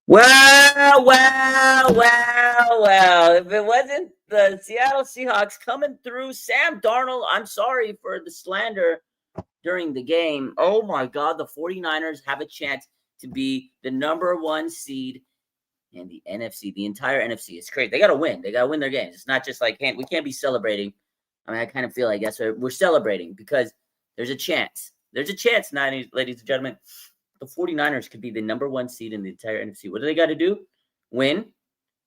Well. If it wasn't the Seattle Seahawks coming through, Sam Darnold, I'm sorry for the slander during the game. Oh my God, the 49ers have a chance to be the number one seed in the NFC, the entire NFC. It's crazy. They got to win. They got to win their games. It's not just like, we can't be celebrating. I mean, I kind of feel like that's what we're celebrating because there's a chance. There's a chance, ladies and gentlemen. The 49ers could be the number one seed in the entire NFC. What do they got to do? Win,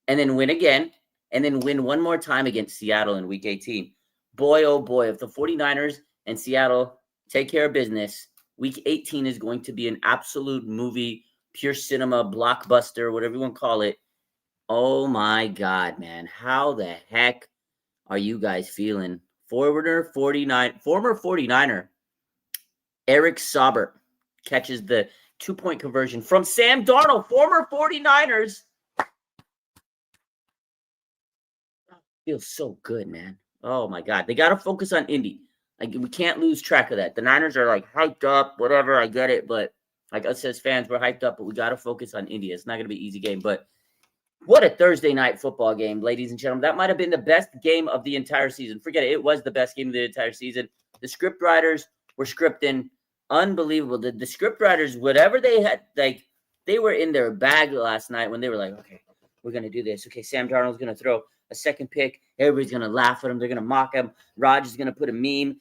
and then win again, and then win one more time against Seattle in Week 18. Boy, oh boy, if the 49ers and Seattle take care of business, Week 18 is going to be an absolute movie, pure cinema, blockbuster, whatever you want to call it. Oh my God, man. How the heck are you guys feeling? Former 49er, Eric Saubert catches the 2-point conversion from Sam Darnold, former 49ers. Feels so good, man. Oh my God. They got to focus on Indy. Like, we can't lose track of that. The Niners are like hyped up, whatever. I get it. But like us as fans, we're hyped up, but we got to focus on Indy. It's not going to be an easy game. But what a Thursday night football game, ladies and gentlemen. That might have been the best game of the entire season. Forget it. It was the best game of the entire season. The script writers were scripting. Unbelievable. The script writers, whatever they had, like, they were in their bag last night when they were like, okay, we're going to do this. Okay, Sam Darnold's going to throw a second pick. Everybody's going to laugh at him. They're going to mock him. Rodgers is going to put a meme,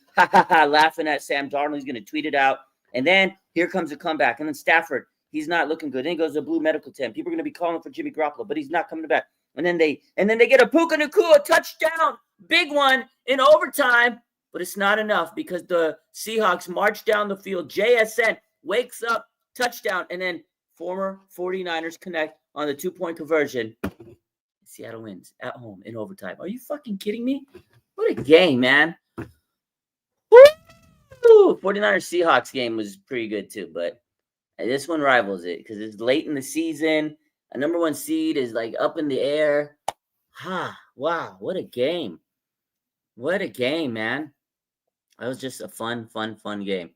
laughing at Sam Darnold. He's going to tweet it out. And then here comes a comeback. And then Stafford, he's not looking good. Then he goes to blue medical tent. People are going to be calling for Jimmy Garoppolo, but he's not coming back. And then they get a Puka Nacua touchdown, big one in overtime. But it's not enough because the Seahawks march down the field. JSN wakes up, touchdown, and then former 49ers connect on the 2-point conversion. Seattle wins at home in overtime. Are you fucking kidding me? What a game, man. Woo! 49ers Seahawks game was pretty good too, but this one rivals it because it's late in the season. A number one seed is like up in the air. Wow, what a game. What a game, man. That was just a fun game.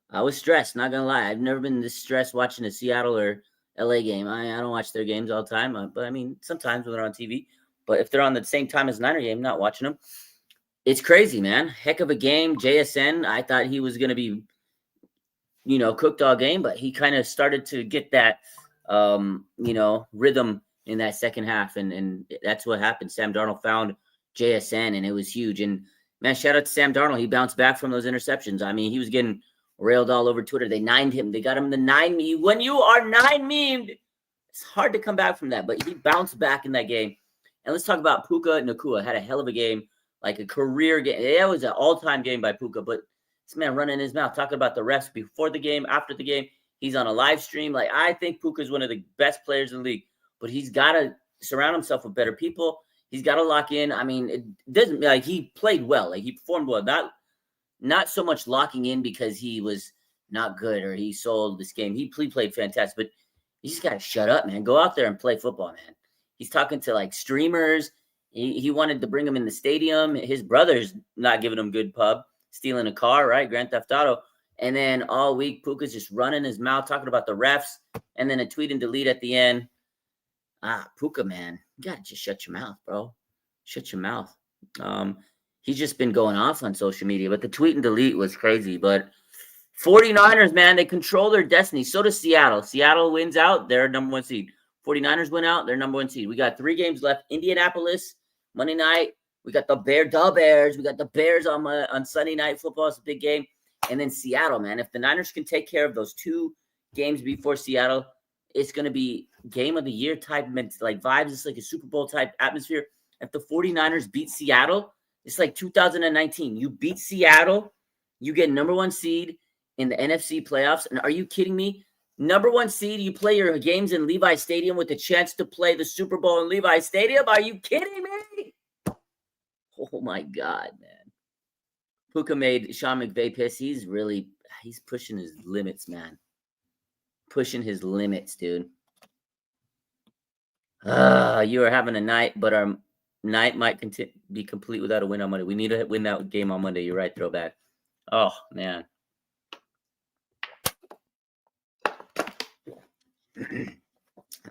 I was stressed, not going to lie. I've never been this stressed watching a Seattle or LA game. I don't watch their games all the time, but I mean, sometimes when they're on TV. But if they're on the same time as Niner game, not watching them. It's crazy, man. Heck of a game. JSN, I thought he was going to be, cooked all game, but he kind of started to get that, rhythm in that second half, and that's what happened. Sam Darnold found JSN, and it was huge. And, man, shout out to Sam Darnold. He bounced back from those interceptions. I mean, he was getting railed all over Twitter. They nined him. They got him the 9 meme. When you are 9 memed, it's hard to come back from that, but he bounced back in that game. And let's talk about Puka Nacua. Had a hell of a game, like a career game. It was an all-time game by Puka, but this man running his mouth, talking about the refs before the game, after the game. He's on a live stream. Like, I think Puka is one of the best players in the league, but he's got to surround himself with better people. He's got to lock in. I mean, it doesn't, like, he played well. Like, he performed well. Not so much locking in because he was not good or he sold this game. He played fantastic, but you just got to shut up, man. Go out there and play football, man. He's talking to, like, streamers. He wanted to bring him in the stadium. His brother's not giving him good pub, stealing a car, right? Grand Theft Auto. And then all week, Puka's just running his mouth, talking about the refs, and then a tweet and delete at the end. Puka, man, you got to just shut your mouth, bro. Shut your mouth. He's just been going off on social media, but the tweet and delete was crazy. But 49ers, man, they control their destiny. So does Seattle. Seattle wins out. They're number one seed. 49ers win out. They're number one seed. We got 3 games left. Indianapolis, Monday night. We got the Bears. We got the Bears on Sunday Night Football. It's a big game. And then Seattle, man. If the Niners can take care of those 2 games before Seattle, it's going to be game of the year type, like vibes. It's like a Super Bowl type atmosphere. If the 49ers beat Seattle, it's like 2019. You beat Seattle, you get number one seed in the NFC playoffs. And are you kidding me? Number one seed, you play your games in Levi Stadium with a chance to play the Super Bowl in Levi Stadium. Are you kidding me? Oh, my God, man. Puka made Sean McVay piss. He's pushing his limits, man. Pushing his limits, dude. You are having a night, but our night might be complete without a win on Monday. We need to win that game on Monday. You're right, throwback. Oh, man.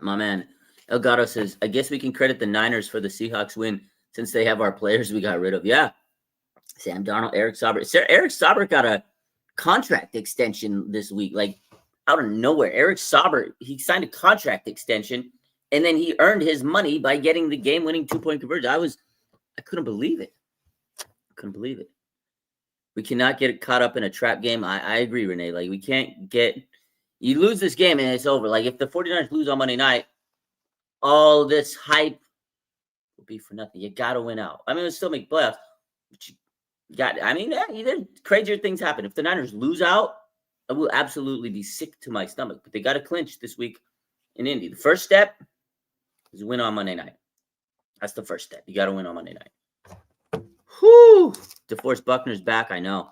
My man Elgato says, I guess we can credit the Niners for the Seahawks win since they have our players we got rid of. Yeah. Sam Darnold, Eric Sauber. Eric Sauber got a contract extension this week, like out of nowhere. Eric Sauber, he signed a contract extension, and then he earned his money by getting the game-winning 2-point conversion. I couldn't believe it. We cannot get caught up in a trap game. I agree, Renee. Like, we can't get – you lose this game and it's over. Like, if the 49ers lose on Monday night, all this hype will be for nothing. You got to win out. I mean, it'll still make playoffs. But crazier things happen. If the Niners lose out, I will absolutely be sick to my stomach. But they got to clinch this week in Indy. The first step is win on Monday night. That's the first step. You got to win on Monday night. Whoo! DeForest Buckner's back. I know.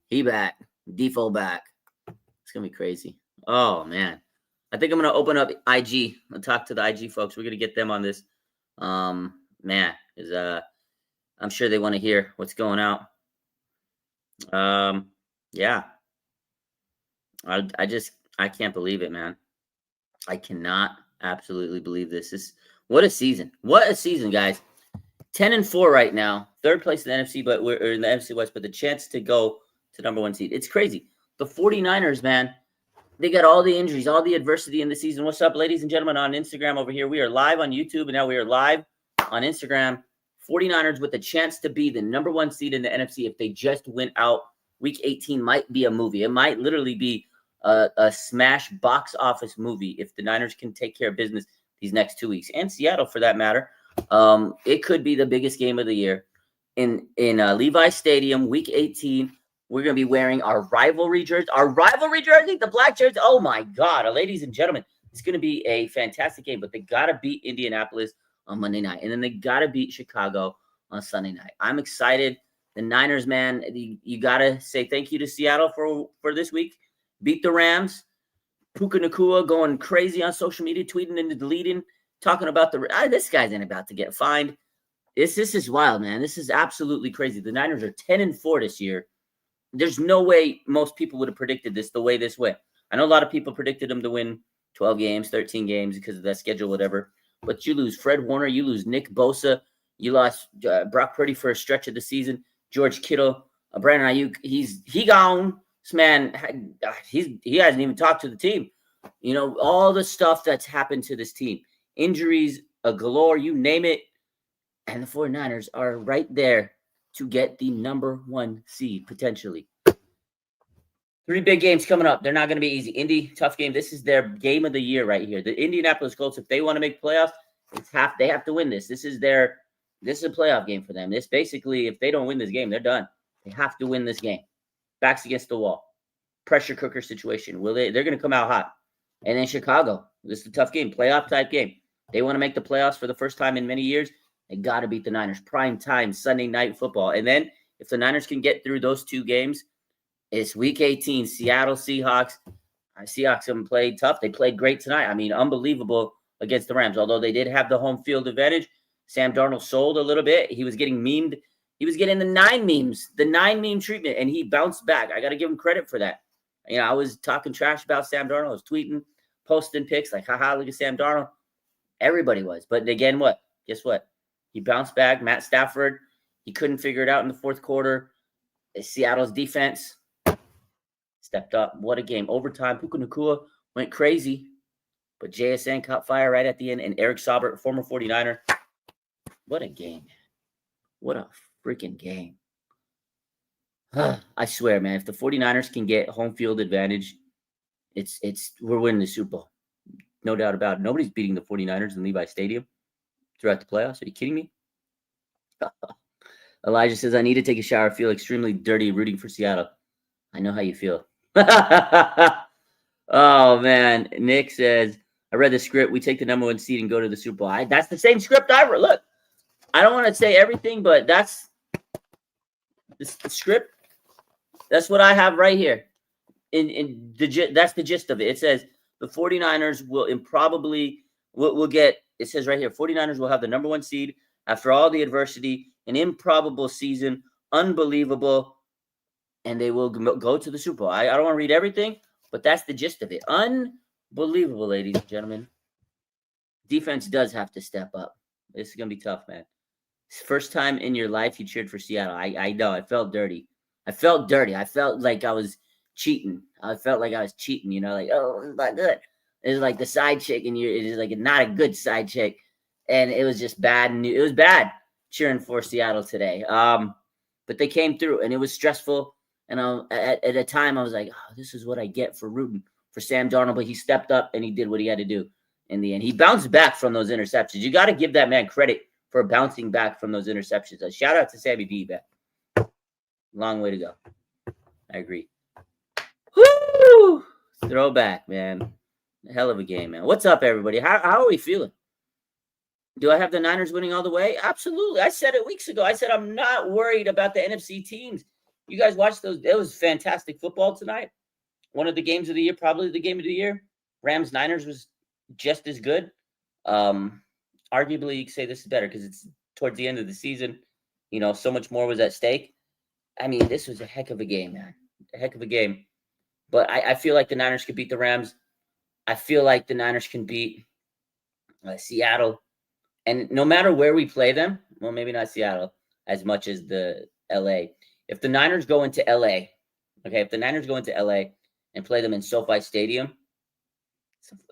He back. Defo back. It's going to be crazy. Oh, man. I think I'm going to open up IG and talk to the IG folks. We're going to get them on this. Man, because I'm sure they want to hear what's going out. Yeah. I can't believe it, man. I cannot absolutely believe this. What a season. What a season, guys. 10-4 right now. Third place in the NFC, but we're in the NFC West, but the chance to go to number 1 seed. It's crazy. The 49ers, man, they got all the injuries, all the adversity in the season. What's up, ladies and gentlemen, on Instagram over here? We are live on YouTube, and now we are live on Instagram. 49ers with a chance to be the number 1 seed in the NFC if they just went out. Week 18 might be a movie. It might literally be a smash box office movie if the Niners can take care of business these next 2 weeks, and Seattle for that matter. It could be the biggest game of the year in Levi Stadium, Week 18. We're going to be wearing our rivalry jersey, the black jersey. Oh my God, ladies and gentlemen, it's going to be a fantastic game. But they got to beat Indianapolis on Monday night, and then they got to beat Chicago on Sunday night. I'm excited. The Niners, man, you got to say thank you to Seattle for this week. Beat the Rams. Puka Nacua going crazy on social media, tweeting and deleting, talking about this guy's ain't about to get fined. This is wild, man. This is absolutely crazy. The Niners are 10-4 this year. There's no way most people would have predicted this the way this went. I know a lot of people predicted them to win 12 games, 13 games because of that schedule, whatever. But you lose Fred Warner, you lose Nick Bosa, you lost Brock Purdy for a stretch of the season, George Kittle, Brandon Aiyuk. He gone. This man, he hasn't even talked to the team. You know, all the stuff that's happened to this team. Injuries galore, you name it. And the 49ers are right there to get the number 1 seed, potentially. 3 big games coming up. They're not going to be easy. Indy, tough game. This is their game of the year right here. The Indianapolis Colts, if they want to make playoffs, they have to win this. This is a playoff game for them. This basically, if they don't win this game, they're done. They have to win this game. Backs against the wall. Pressure cooker situation. They're going to come out hot. And then Chicago. This is a tough game. Playoff type game. They want to make the playoffs for the first time in many years. They got to beat the Niners. Prime time, Sunday night football. And then if the Niners can get through those 2 games, it's Week 18, Seattle Seahawks. Seahawks haven't played tough. They played great tonight. I mean, unbelievable against the Rams. Although they did have the home field advantage, Sam Darnold sold a little bit. He was getting memed. He was getting the 9 memes, the 9 meme treatment, and he bounced back. I got to give him credit for that. You know, I was talking trash about Sam Darnold. I was tweeting, posting pics like, haha, look at Sam Darnold. Everybody was. But again, what? Guess what? He bounced back. Matt Stafford, he couldn't figure it out in the fourth quarter. Seattle's defense stepped up. What a game. Overtime. Puka Nacua went crazy. But JSN caught fire right at the end. And Eric Saubert, former 49er. What a game. What a freaking game. I swear, man, if the 49ers can get home field advantage, we're winning the Super Bowl. No doubt about it. Nobody's beating the 49ers in Levi Stadium throughout the playoffs. Are you kidding me? Elijah says, I need to take a shower. I feel extremely dirty rooting for Seattle. I know how you feel. Oh, man. Nick says, I read the script. We take the number 1 seed and go to the Super Bowl. That's the same script I wrote. Look, I don't want to say everything, but that's the script. That's what I have right here. That's the gist of it. It says the 49ers will get, it says right here, 49ers will have the number 1 seed after all the adversity, an improbable season, unbelievable, and they will go to the Super Bowl. I don't want to read everything, but that's the gist of it. Unbelievable, ladies and gentlemen. defense does have to step up. This is gonna be tough, man. First time in your life you cheered for Seattle. I know. I felt dirty. I felt dirty. I felt like I was cheating. I felt like I was cheating. Like, oh, it's not good. It's like the side chick, and it is like not a good side chick, and it was just bad. And it was bad cheering for Seattle today. But they came through, and it was stressful. And at a time, I was like, oh, this is what I get for rooting for Sam Darnold. But he stepped up and he did what he had to do in the end. He bounced back from those interceptions. You got to give that man credit for bouncing back from those interceptions. A shout out to Sammy D, man. Long way to go. I agree. Woo! Throwback, man. Hell of a game, man. What's up, everybody? How are we feeling? Do I have the Niners winning all the way? Absolutely. I said it weeks ago. I said I'm not worried about the NFC teams. You guys watched those. It was fantastic football tonight. One of the games of the year, probably the game of the year. Rams-Niners was just as good. Arguably, you could say this is better because it's towards the end of the season. So much more was at stake. I mean, this was a heck of a game, man. A heck of a game. But I feel like the Niners could beat the Rams. I feel like the Niners can beat Seattle. And no matter where we play them, well, maybe not Seattle as much as the LA. If the Niners go into LA, if the Niners go into LA and play them in SoFi Stadium,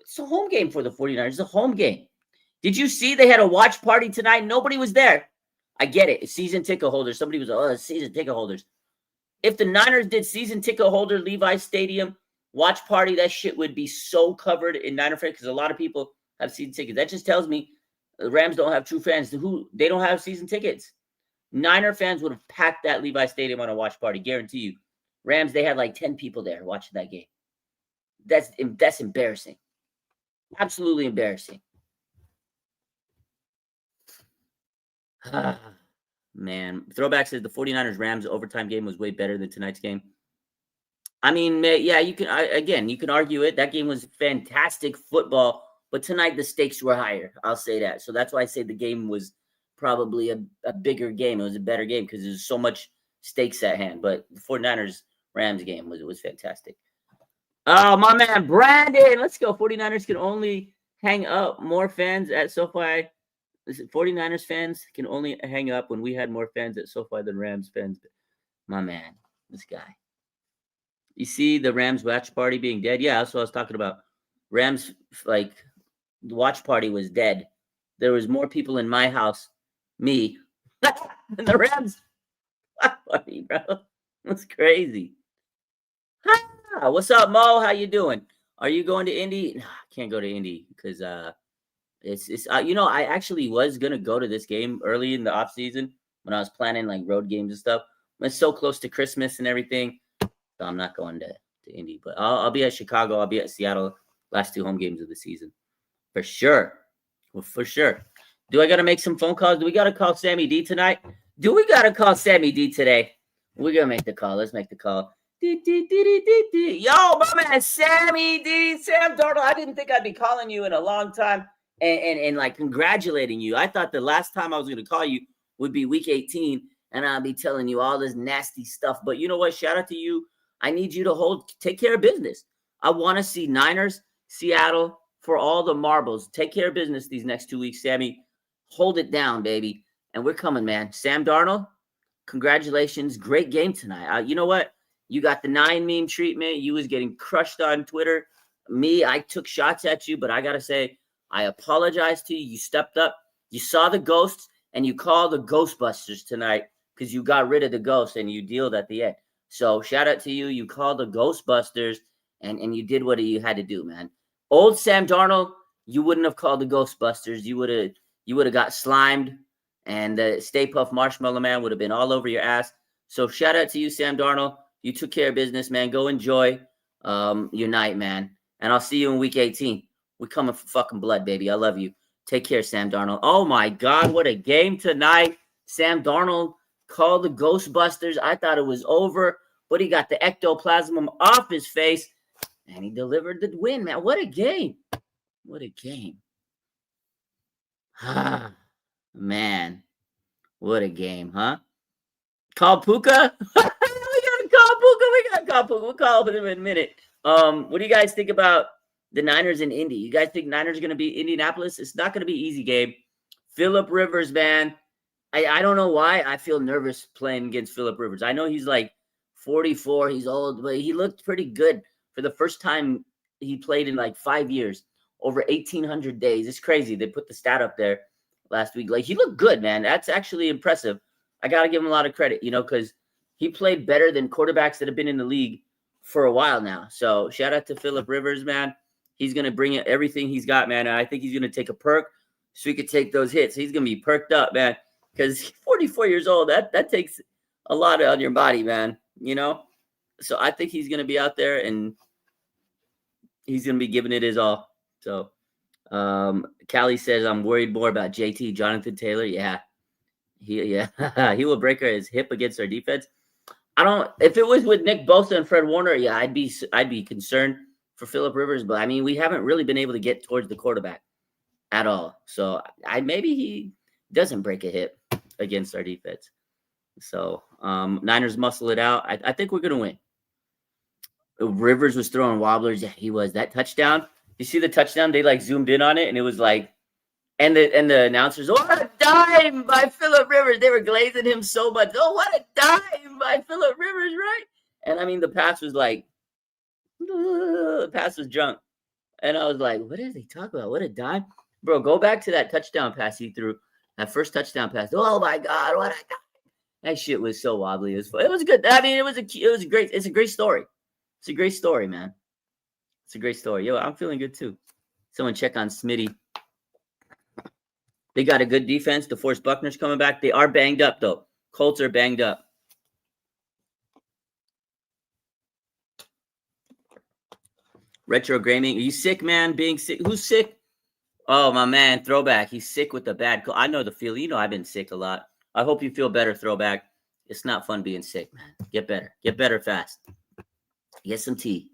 it's a home game for the 49ers. It's a home game. Did you see they had a watch party tonight? Nobody was there. I get it. It's season ticket holders. Somebody was, season ticket holders. If the Niners did season ticket holder Levi Stadium watch party, that shit would be so covered in Niner fans because a lot of people have season tickets. That just tells me the Rams don't have true fans. They don't have season tickets. Niner fans would have packed that Levi Stadium on a watch party, guarantee you. Rams, they had like 10 people there watching that game. That's embarrassing. Absolutely embarrassing. Man, Throwback says the 49ers-Rams overtime game was way better than tonight's game. I mean, yeah, you can argue it. That game was fantastic football, but tonight the stakes were higher. I'll say that. So that's why I say the game was probably a bigger game. It was a better game because there's so much stakes at hand. But the 49ers-Rams game was fantastic. Oh, my man, Brandon. Let's go. 49ers can only hang up more fans at SoFi. 49ers fans can only hang up when we had more fans at SoFi than Rams fans. My man, this guy. You see the Rams watch party being dead? Yeah, that's what I was talking about. Rams, the watch party was dead. There was more people in my house, me, than the Rams watch party, bro. That's crazy. What's up, Mo? How you doing? Are you going to Indy? No, I can't go to Indy because it's I actually was gonna go to this game early in the off season when I was planning like road games and stuff. It's so close to Christmas and everything, so I'm not going to Indy. But I'll be at Chicago. I'll be at Seattle. Last 2 home games of the season, for sure. Well, for sure. Do I gotta make some phone calls? Do we gotta call Sammy D tonight? Do we gotta call Sammy D today? We're gonna make the call. Let's make the call. Yo, my man, Sammy D, Sam Darnold. I didn't think I'd be calling you in a long time and like congratulating you. I thought the last time I was going to call you would be week 18 and I'll be telling you all this nasty stuff. But you know what? Shout out to you. I need you to take care of business. I want to see Niners, Seattle for all the marbles. Take care of business these next 2 weeks, Sammy. Hold it down, baby. And we're coming, man. Sam Darnold, congratulations. Great game tonight. You know what? You got the 9 meme treatment. You was getting crushed on Twitter. Me, I took shots at you, but I got to say, I apologize to you. You stepped up. You saw the ghosts, and you called the Ghostbusters tonight because you got rid of the ghosts and you dealed at the end. So shout out to you. You called the Ghostbusters, and you did what you had to do, man. Old Sam Darnold, you wouldn't have called the Ghostbusters. You would have got slimed, and the Stay Puft Marshmallow Man would have been all over your ass. So shout out to you, Sam Darnold. You took care of business, man. Go enjoy your night, man. And I'll see you in week 18. We're coming for fucking blood, baby. I love you. Take care, Sam Darnold. Oh, my God. What a game tonight. Sam Darnold called the Ghostbusters. I thought it was over, but he got the ectoplasm off his face, and he delivered the win, man. What a game. What a game. Man. What a game, huh? Call Puka? We gotta call Puka. We'll call him in a minute. What do you guys think about the Niners in Indy. You guys think Niners are going to beat Indianapolis? It's not going to be easy, Gabe. Phillip Rivers, man. I don't know why I feel nervous playing against Phillip Rivers. I know he's like 44. He's old, but he looked pretty good for the first time he played in like 5 years, over 1,800 days. It's crazy. They put the stat up there last week. Like, he looked good, man. That's actually impressive. I got to give him a lot of credit, because he played better than quarterbacks that have been in the league for a while now. So shout out to Phillip Rivers, man. He's going to bring it everything he's got, man. And I think he's going to take a perk so he could take those hits. He's going to be perked up, man, because 44 years old, that takes a lot on your body, man, So I think he's going to be out there and he's going to be giving it his all. So Callie says, I'm worried more about JT, Jonathan Taylor. Yeah. He will break his hip against our defense. If it was with Nick Bosa and Fred Warner, yeah, I'd be concerned for Phillip Rivers, but I mean, we haven't really been able to get towards the quarterback at all. So maybe he doesn't break a hip against our defense. So Niners muscle it out. I think we're gonna win. Rivers was throwing wobblers. Yeah, he was. That touchdown. You see the touchdown? They like zoomed in on it, and it was like, and the announcers, what a dime by Phillip Rivers. They were glazing him so much. Oh, what a dime by Phillip Rivers, right? And I mean, the pass was like, the pass was drunk. And I was like, what is he talking about? What a dime. Bro, go back to that touchdown pass he threw. That first touchdown pass. Oh my God, what a dime. That shit was so wobbly. It was good. I mean, it was great. It's a great story. It's a great story, man. It's a great story. Yo, I'm feeling good too. Someone check on Smitty. They got a good defense. DeForest Buckner's coming back. They are banged up, though. Colts are banged up. Retro Gaming. Are you sick, man? Being sick? Who's sick? Oh, my man. Throwback. He's sick with the bad cold. I know the feeling. I've been sick a lot. I hope you feel better, Throwback. It's not fun being sick, man. Get better. Get better fast. Get some tea.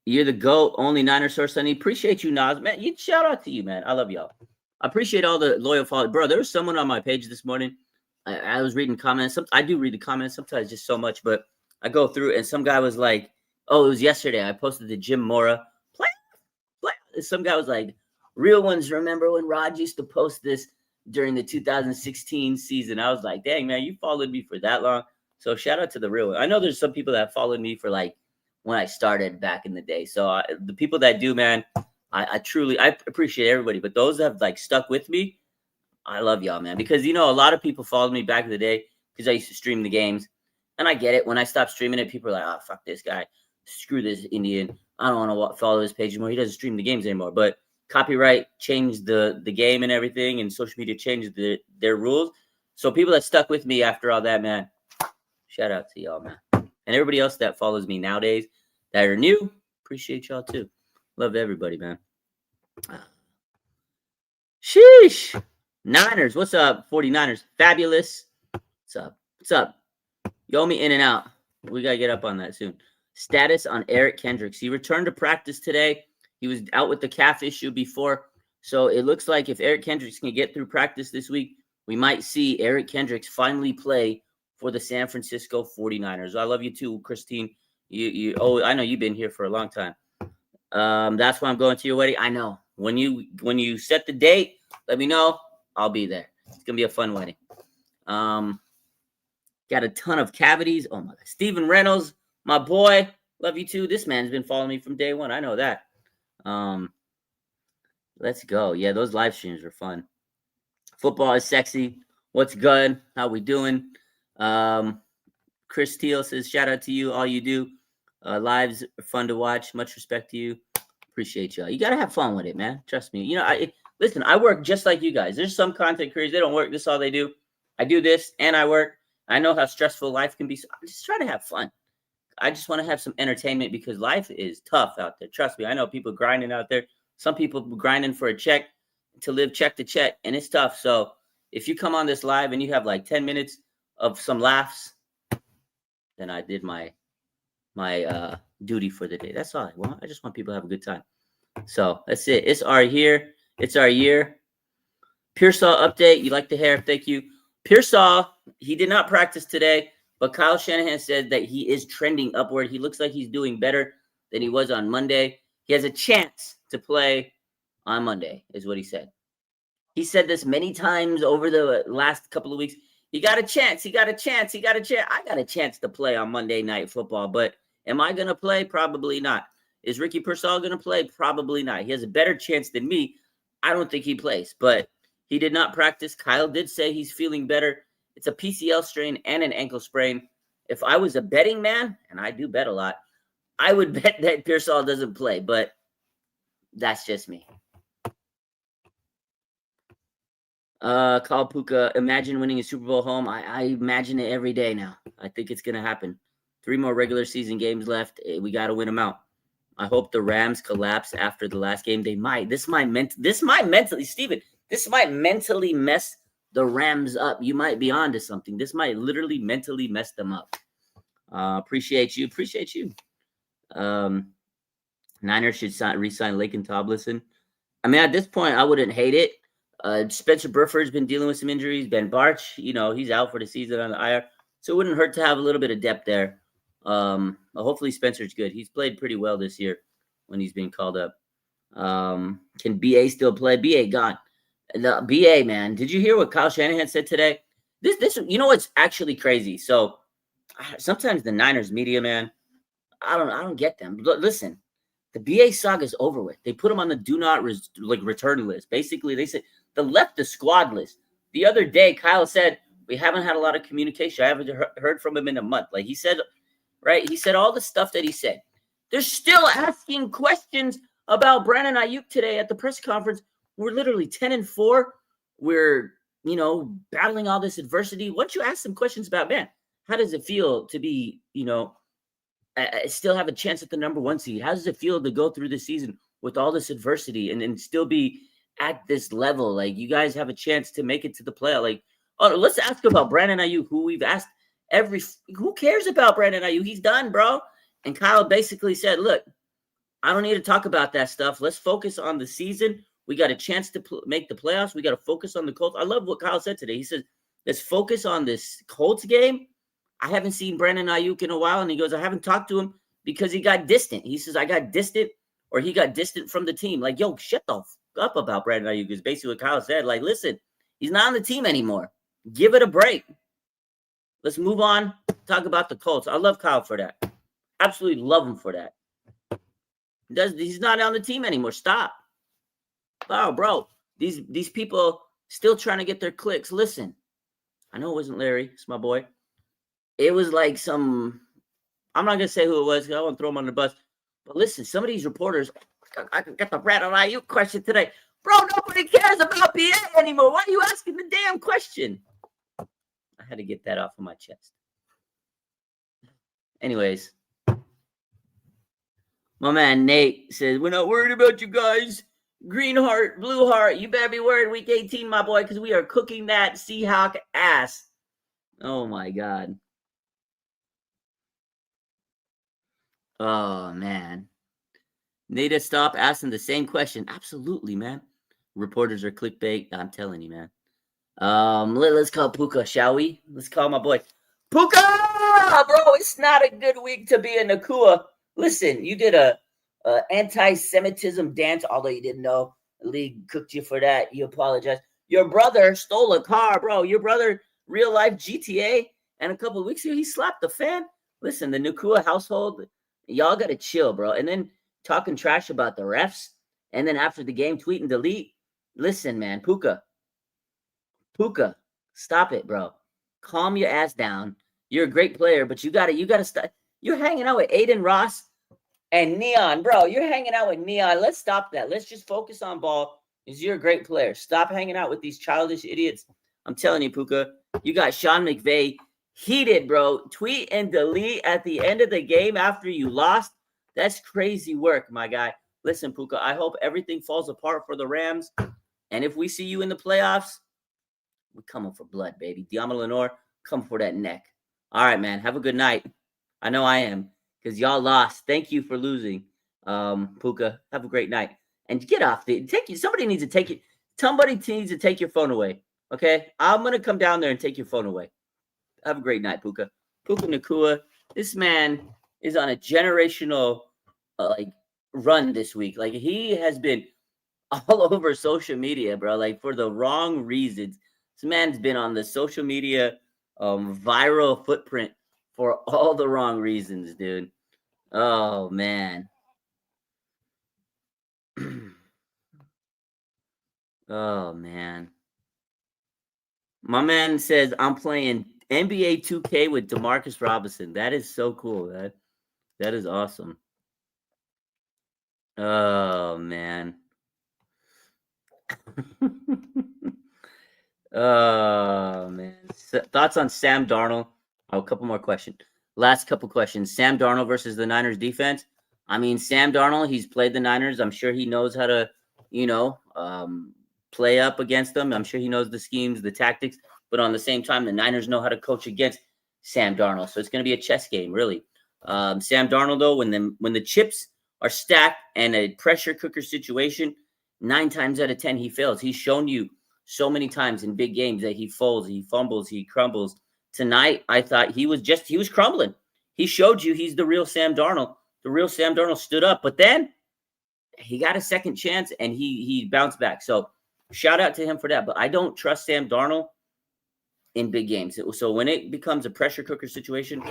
You're the GOAT. Only Niner source I need. Appreciate you, Nas. Man, shout out to you, man. I love y'all. I appreciate all the loyal followers. Bro, there was someone on my page this morning. I was reading comments. I do read the comments sometimes, just so much, but I go through and some guy was like, oh, it was yesterday. I posted the Jim Mora play. Some guy was like, real ones remember when Rod used to post this during the 2016 season. I was like, dang, man, you followed me for that long. So shout out to the real one. I know there's some people that followed me for like when I started back in the day. So the people that do, man, I truly appreciate everybody. But those that have like stuck with me, I love y'all, man. Because, a lot of people followed me back in the day because I used to stream the games. And I get it. When I stopped streaming it, people are like, oh, fuck this guy. Screw this Indian. I don't want to follow his page anymore. He doesn't stream the games anymore. But copyright changed the game and everything. And social media changed their rules. So people that stuck with me after all that, man, shout out to y'all, man. And everybody else that follows me nowadays that are new, appreciate y'all too. Love everybody, man. Sheesh. Niners, what's up, 49ers? Fabulous. What's up? What's up? You owe me in and out. We got to get up on that soon. Status on Eric Kendricks. He returned to practice today. He was out with the calf issue before. So it looks like if Eric Kendricks can get through practice this week, we might see Eric Kendricks finally play for the San Francisco 49ers. I love you too, Christine. I know you've been here for a long time. That's why I'm going to your wedding. I know. When you set the date, let me know. I'll be there. It's gonna be a fun wedding. Got a ton of cavities. Oh my God. Steven Reynolds, my boy. Love you too. This man's been following me from day one. I know that. Let's go. Yeah, those live streams are fun. Football is sexy. What's good? How we doing? Chris Teal says, shout out to you. All you do. Lives are fun to watch. Much respect to you. Appreciate y'all. You got to have fun with it, man. Trust me. Listen, I work just like you guys. There's some content creators, they don't work. This is all they do. I do this and I work. I know how stressful life can be. So I just try to have fun. I just want to have some entertainment because life is tough out there. Trust me. I know people grinding out there. Some people grinding for a check to live check to check, and it's tough. So if you come on this live and you have like 10 minutes of some laughs, then I did my duty for the day. That's all I want. I just want people to have a good time. So that's it. It's our year. It's our year. Pearsall update. You like the hair? Thank you. Pearsall, he did not practice today, but Kyle Shanahan said that he is trending upward. He looks like he's doing better than he was on Monday. He has a chance to play on Monday, is what he said. He said this many times over the last couple of weeks. He got a chance. He got a chance. He got a chance. I got a chance to play on Monday Night Football, but am I going to play? Probably not. Is Ricky Pearsall going to play? Probably not. He has a better chance than me. I don't think he plays, but he did not practice. Kyle did say he's feeling better. It's a PCL strain and an ankle sprain. If I was a betting man, and I do bet a lot, I would bet that Pearsall doesn't play, but that's just me. Call Puka, imagine winning a Super Bowl home. I imagine it every day now. I think it's going to happen. 3 more regular season games left. We got to win them out. I hope the Rams collapse after the last game. They might. This might mentally, Steven, this might mentally mess the Rams up. You might be onto something. This might literally mentally mess them up. Appreciate you. Niners should re-sign Laken Tomlinson. I mean, at this point, I wouldn't hate it. Spencer Burford's been dealing with some injuries. Ben Barch, he's out for the season on the IR. So it wouldn't hurt to have a little bit of depth there. Hopefully Spencer's good. He's played pretty well this year when he's being called up. Can BA still play? BA gone. The BA, man. Did you hear what Kyle Shanahan said today? This what's actually crazy. So sometimes the Niners media, man, I don't get them. Listen, the BA saga is over with. They put him on the do not return list. Basically, they said they left the squad list. The other day, Kyle said, we haven't had a lot of communication. I haven't heard from him in a month. Like he said, right? He said all the stuff that he said. They're still asking questions about Brandon Aiyuk today at the press conference. We're literally 10-4. We're, battling all this adversity. Once you ask some questions about, man, how does it feel to be, still have a chance at the number 1 seed? How does it feel to go through the season with all this adversity and still be at this level? Like, you guys have a chance to make it to the playoff. Like, let's ask about Brandon Aiyuk, who we've asked who cares about Brandon Aiyuk? He's done, bro. And Kyle basically said, look, I don't need to talk about that stuff. Let's focus on the season. We got a chance to make the playoffs. We got to focus on the Colts. I love what Kyle said today. He says, let's focus on this Colts game. I haven't seen Brandon Aiyuk in a while. And he goes, I haven't talked to him because he got distant. He says, I got distant, or he got distant from the team. Like, yo, shut the fuck up about Brandon Aiyuk is basically what Kyle said. Like, listen, he's not on the team anymore. Give it a break. Let's move on. Talk about the Colts. I love Kyle for that. Absolutely love him for that. He's not on the team anymore. Stop. Oh, bro. These people still trying to get their clicks. Listen, I know it wasn't Larry. It's my boy. It was like I'm not going to say who it was because I won't throw him on the bus. But listen, some of these reporters, I got the Brandon Aiyuk question today. Bro, nobody cares about BA anymore. Why are you asking the damn question? I had to get that off of my chest. Anyways, my man Nate says, we're not worried about you guys. Green heart, blue heart. You better be worried week 18, my boy, because we are cooking that Seahawk ass. Oh, my God. Oh, man. Need to stop asking the same question. Absolutely, man. Reporters are clickbait. I'm telling you, man. Let's call Puka, shall we? Let's call my boy. Puka! Bro, it's not a good week to be a Nacua. Listen, you did a anti-Semitism dance, although you didn't know. The league cooked you for that. You apologize. Your brother stole a car, bro. Your brother, real life GTA, and a couple of weeks ago, he slapped the fan. Listen, the Nacua household, y'all got to chill, bro. And then talking trash about the refs, and then after the game, tweet and delete. Listen, man, Puka, stop it, bro. Calm your ass down. You're a great player, but you gotta stop. You're hanging out with Aiden Ross and Neon, bro. You're hanging out with Neon. Let's stop that. Let's just focus on ball. Because you're a great player. Stop hanging out with these childish idiots. I'm telling you, Puka, you got Sean McVay heated, bro. Tweet and delete at the end of the game after you lost. That's crazy work, my guy. Listen, Puka, I hope everything falls apart for the Rams. And if we see you in the playoffs, we're coming for blood, baby. Diamo Lenore, come for that neck. All right, man. Have a good night. I know I am, because y'all lost. Thank you for losing. Puka, have a great night. And get off somebody needs to take it. Somebody needs to take your phone away. Okay? I'm gonna come down there and take your phone away. Have a great night, Puka. Puka Nacua. This man is on a generational run this week. Like he has been all over social media, bro. Like for the wrong reasons. This man's been on the social media viral footprint for all the wrong reasons, dude. Oh man. Oh man. My man says I'm playing NBA 2K with DeMarcus Robinson. That is so cool. That is awesome. Oh man. Oh man. Thoughts on Sam Darnold? Oh, a couple more questions. Last couple questions. Sam Darnold versus the Niners defense. I mean, Sam Darnold, he's played the Niners. I'm sure he knows how to, play up against them. I'm sure he knows the schemes, the tactics. But on the same time, the Niners know how to coach against Sam Darnold. So it's going to be a chess game, really. Sam Darnold, though, when the chips are stacked and a pressure cooker situation, 9 times out of 10 he fails. He's shown you so many times in big games that he folds, he fumbles, he crumbles. Tonight, I thought he was crumbling. He showed you he's the real Sam Darnold. The real Sam Darnold stood up, but then he got a second chance and he bounced back. So shout out to him for that. But I don't trust Sam Darnold in big games. So when it becomes a pressure cooker situation,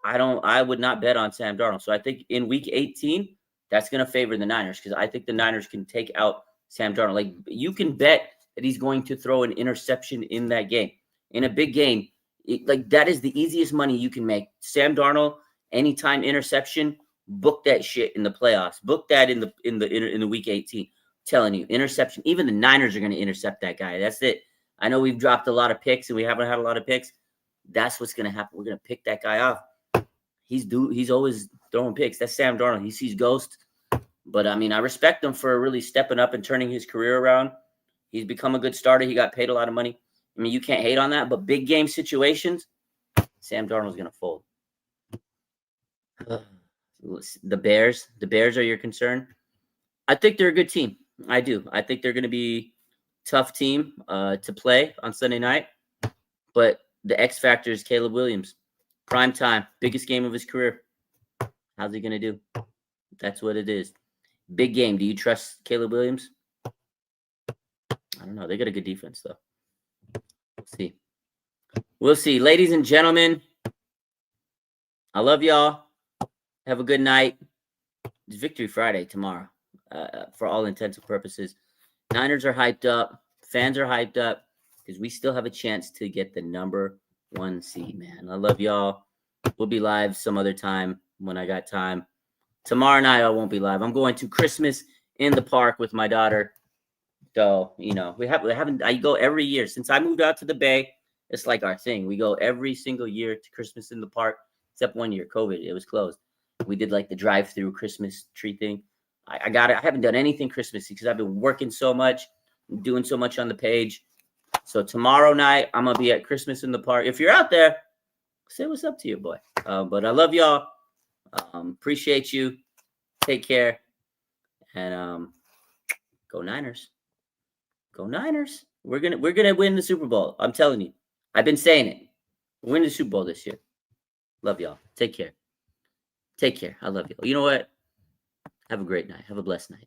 I would not bet on Sam Darnold. So I think in week 18, that's going to favor the Niners because I think the Niners can take out Sam Darnold. Like you can bet that he's going to throw an interception in that game. In a big game, that is the easiest money you can make. Sam Darnold, anytime interception, book that shit in the playoffs. Book that in the week 18. I'm telling you, interception. Even the Niners are going to intercept that guy. That's it. I know we've dropped a lot of picks and we haven't had a lot of picks. That's what's going to happen. We're going to pick that guy off. He's always throwing picks. That's Sam Darnold. He sees ghosts. But I mean, I respect him for really stepping up and turning his career around. He's become a good starter. He got paid a lot of money. I mean, you can't hate on that. But big game situations, Sam Darnold's going to fold. The Bears are your concern? I think they're a good team. I do. I think they're going to be a tough team to play on Sunday night. But the X factor is Caleb Williams. Prime time, biggest game of his career. How's he going to do? That's what it is. Big game. Do you trust Caleb Williams? I don't know. They got a good defense, though. We'll see. Ladies and gentlemen, I love y'all. Have a good night. It's Victory Friday tomorrow, for all intents and purposes. Niners are hyped up. Fans are hyped up because we still have a chance to get the number 1 seed, man. I love y'all. We'll be live some other time when I got time. Tomorrow night, I won't be live. I'm going to Christmas in the park with my daughter. So, I go every year. Since I moved out to the Bay, it's like our thing. We go every single year to Christmas in the park, except one year, COVID. It was closed. We did like the drive-through Christmas tree thing. I got it. I haven't done anything Christmassy because I've been working so much, doing so much on the page. So tomorrow night, I'm going to be at Christmas in the park. If you're out there, say what's up to you, boy. But I love y'all. Appreciate you. Take care. And go Niners. Go Niners. We're gonna win the Super Bowl. I'm telling you. I've been saying it. We're winning the Super Bowl this year. Love y'all. Take care. Take care. I love you. You know what? Have a great night. Have a blessed night.